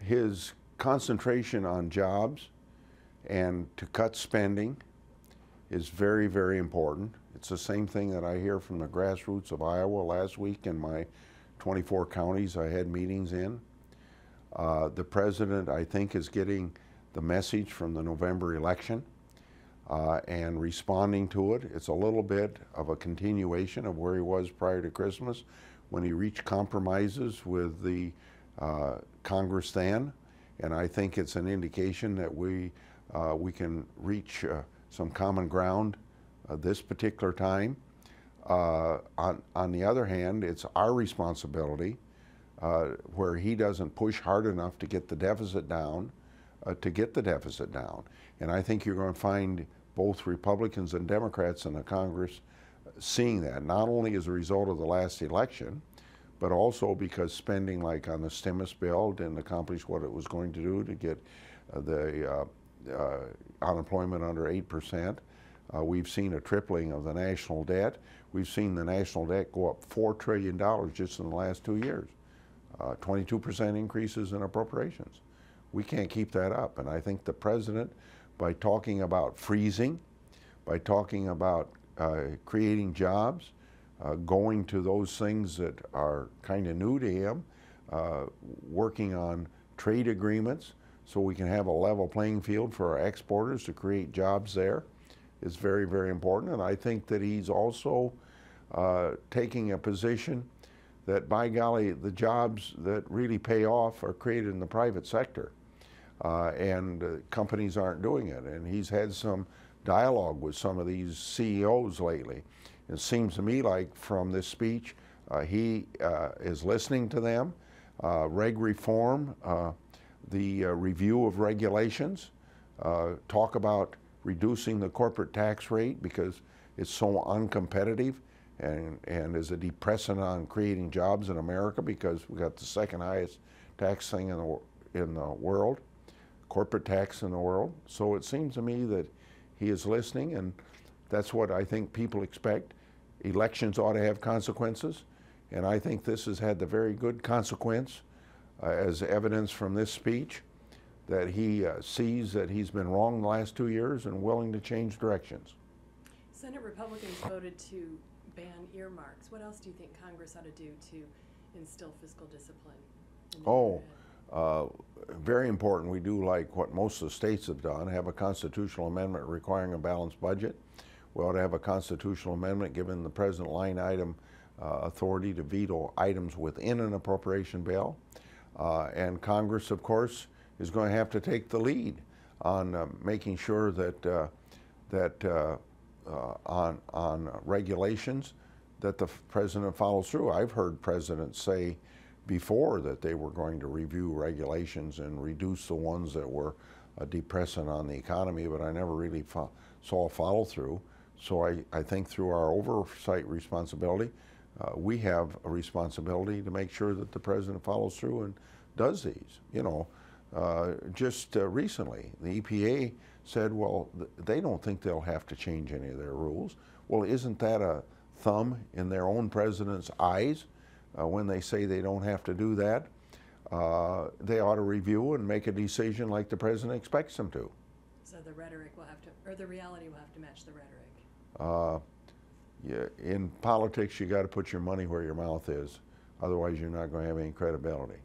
his concentration on jobs and to cut spending is very, very important. It's the same thing that I hear from the grassroots of Iowa last week in my 24 counties I had meetings in. The president, I think, is getting the message from the November election and responding to it. It's a little bit of a continuation of where he was prior to Christmas when he reached compromises with the Congress then, and I think it's an indication that we can reach some common ground this particular time. On the other hand, it's our responsibility where he doesn't push hard enough to get the deficit down, And I think you're going to find both Republicans and Democrats in the Congress seeing that, not only as a result of the last election, but also because spending like on the stimulus bill didn't accomplish what it was going to do to get the unemployment under 8%. We've seen a tripling of the national debt. We've seen the national debt go up $4 trillion just in the last 2 years. 22% increases in appropriations. We can't keep that up. And I think the president, by talking about freezing, by talking about creating jobs, going to those things that are kind of new to him, working on trade agreements so we can have a level playing field for our exporters to create jobs there is very, very important. And I think that he's also taking a position that, by golly, the jobs that really pay off are created in the private sector. And companies aren't doing it. And he's had some dialogue with some of these CEOs lately. It seems to me like from this speech, he is listening to them. Reg reform, the review of regulations, talk about reducing the corporate tax rate because it's so uncompetitive and is a depressant on creating jobs in America because we got the second highest tax thing in the world, corporate tax in the world. So it seems to me that he is listening, and that's what I think people expect. Elections ought to have consequences, and I think this has had the very good consequence as evidence from this speech that he sees that he's been wrong the last 2 years and willing to change directions. Senate Republicans voted to ban earmarks. What else do you think Congress ought to do to instill fiscal discipline? Very important. We do like what most of the states have done, have a constitutional amendment requiring a balanced budget. We ought to have a constitutional amendment giving the president line item authority to veto items within an appropriation bill. And Congress, of course, is going to have to take the lead on making sure that on regulations that the president follows through. I've heard presidents say before that they were going to review regulations and reduce the ones that were depressant on the economy, but I never really saw a follow through. So I think through our oversight responsibility, we have a responsibility to make sure that the president follows through and does these. You know, just recently, the EPA said, well, they don't think they'll have to change any of their rules. Well, isn't that a thumb in their own president's eyes when they say they don't have to do that? They ought to review and make a decision like the president expects them to. So the rhetoric will have to, or the reality will have to match the rhetoric. Yeah, in politics, you got to put your money where your mouth is. Otherwise, you're not going to have any credibility.